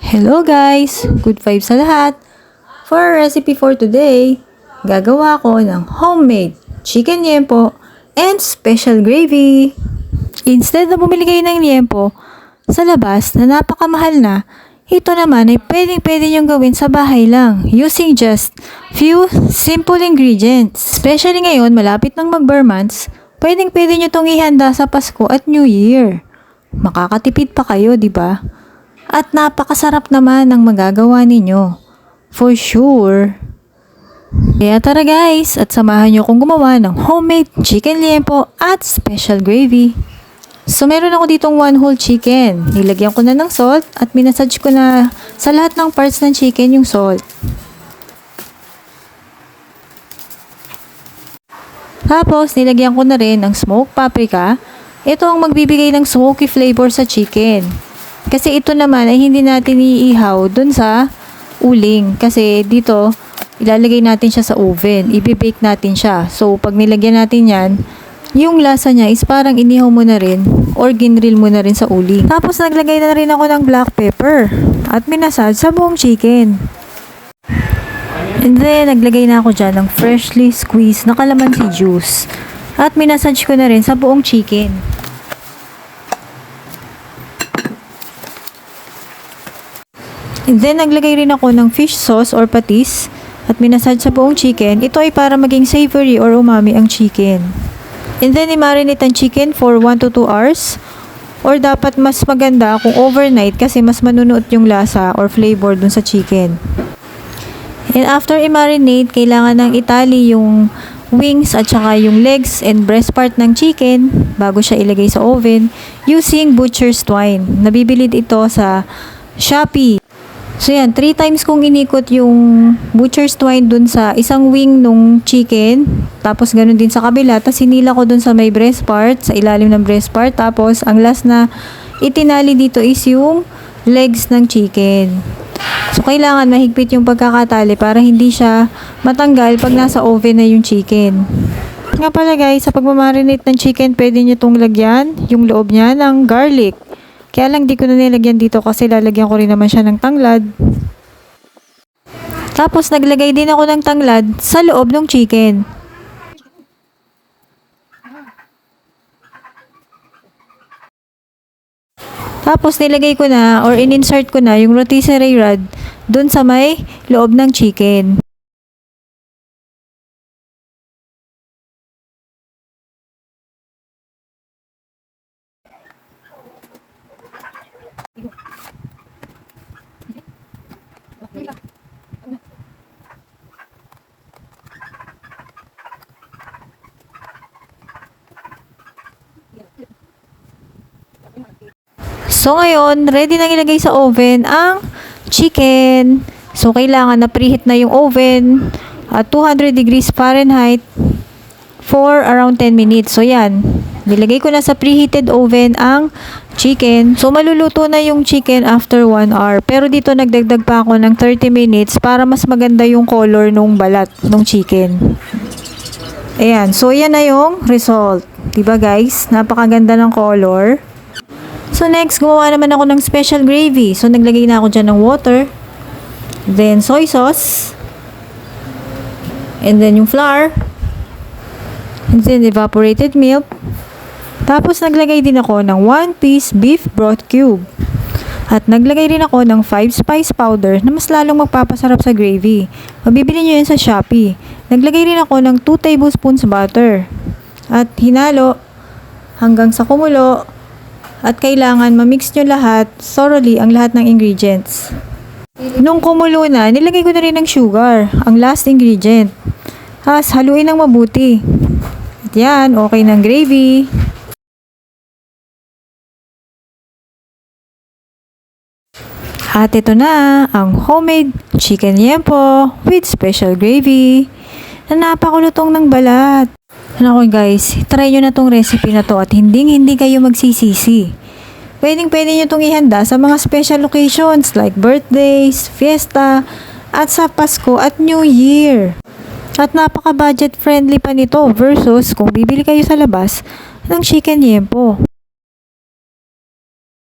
Hello guys! Good vibes sa lahat! For our recipe for today, gagawa ko ng homemade chicken liempo and special gravy. Instead na bumili kayo ng liempo sa labas na napakamahal na, ito naman ay pwedeng-pwede niyong gawin sa bahay lang using just few simple ingredients. Especially ngayon, malapit ng mag-bar months, pwedeng-pwede niyo itong ihanda sa Pasko at New Year. Makakatipid pa kayo, di ba? At napakasarap naman ang magagawa ninyo. For sure. Kaya tara guys, at samahan nyo akong gumawa ng homemade chicken liempo at special gravy. So meron ako ditong 1 whole chicken. Nilagyan ko na ng salt at minasage ko na sa lahat ng parts ng chicken yung salt. Tapos nilagyan ko na rin ng smoked paprika. Ito ang magbibigay ng smoky flavor sa chicken. Kasi ito naman ay hindi natin iihaw dun sa uling. Kasi dito, ilalagay natin siya sa oven. Ibe-bake natin siya. So, pag nilagyan natin yan, yung lasa niya is parang inihaw mo na rin or ginrill mo na rin sa uling. Tapos, naglagay na rin ako ng black pepper at minasage sa buong chicken. And then, naglagay na ako dyan ng freshly squeezed na calamansi juice. At minasage ko na rin sa buong chicken. And then, naglagay rin ako ng fish sauce or patis at minasage sa buong chicken. Ito ay para maging savory or umami ang chicken. And then, i-marinate ang chicken for 1 to 2 hours. Or dapat mas maganda kung overnight kasi mas manunuot yung lasa or flavor dun sa chicken. And after i-marinate, kailangan nang itali yung wings at saka yung legs and breast part ng chicken bago siya ilagay sa oven using butcher's twine. Nabibilid ito sa Shopee. So yan, 3 times kong inikot yung butcher's twine dun sa isang wing nung chicken. Tapos ganun din sa kabila. Tapos sinila ko dun sa may breast part, sa ilalim ng breast part. Tapos ang last na itinali dito is yung legs ng chicken. So kailangan mahigpit yung pagkakatali para hindi siya matanggal pag nasa oven na yung chicken. Nga pala guys, sa pagmamarinate ng chicken, pwede nyo itong lagyan yung loob niya ng garlic. Kaya lang di ko na nilagyan dito kasi lalagyan ko rin naman siya ng tanglad. Tapos naglagay din ako ng tanglad sa loob ng chicken. Tapos nilagay ko na or in-insert ko na yung rotisserie rod dun sa may loob ng chicken. So ngayon, ready na ilagay sa oven ang chicken. So kailangan na preheat na yung oven at 200 degrees Fahrenheit for around 10 minutes. So yan, nilagay ko na sa preheated oven ang chicken. So maluluto na yung chicken after 1 hour. Pero dito nagdagdag pa ako ng 30 minutes para mas maganda yung color nung balat ng chicken. Ayan, so yan na yung result. Diba guys? Napakaganda ng color. So next, gumawa naman ako ng special gravy. So naglagay na ako dyan ng water. Then soy sauce. And then yung flour. And then evaporated milk. Tapos naglagay din ako ng 1 piece beef broth cube. At naglagay rin ako ng 5 spice powder na mas lalong magpapasarap sa gravy. Mabibili nyo yan sa Shopee. Naglagay rin ako ng 2 tablespoons butter. At hinalo hanggang sa kumulo. At kailangan ma-mix nyo lahat, thoroughly, ang lahat ng ingredients. Nung kumulo na, nilagay ko na rin ng sugar, ang last ingredient. Tapos, haluin ng mabuti. At yan, okay ng gravy. At ito na, ang homemade chicken liempo with special gravy na napakulutong ng balat. Ano guys, try nyo na tong recipe na to at hindi kayo magsisisi. Pwede nyo itong ihanda sa mga special occasions like birthdays, fiesta, at sa Pasko at New Year. At napaka-budget friendly pa nito versus kung bibili kayo sa labas ng chicken liempo.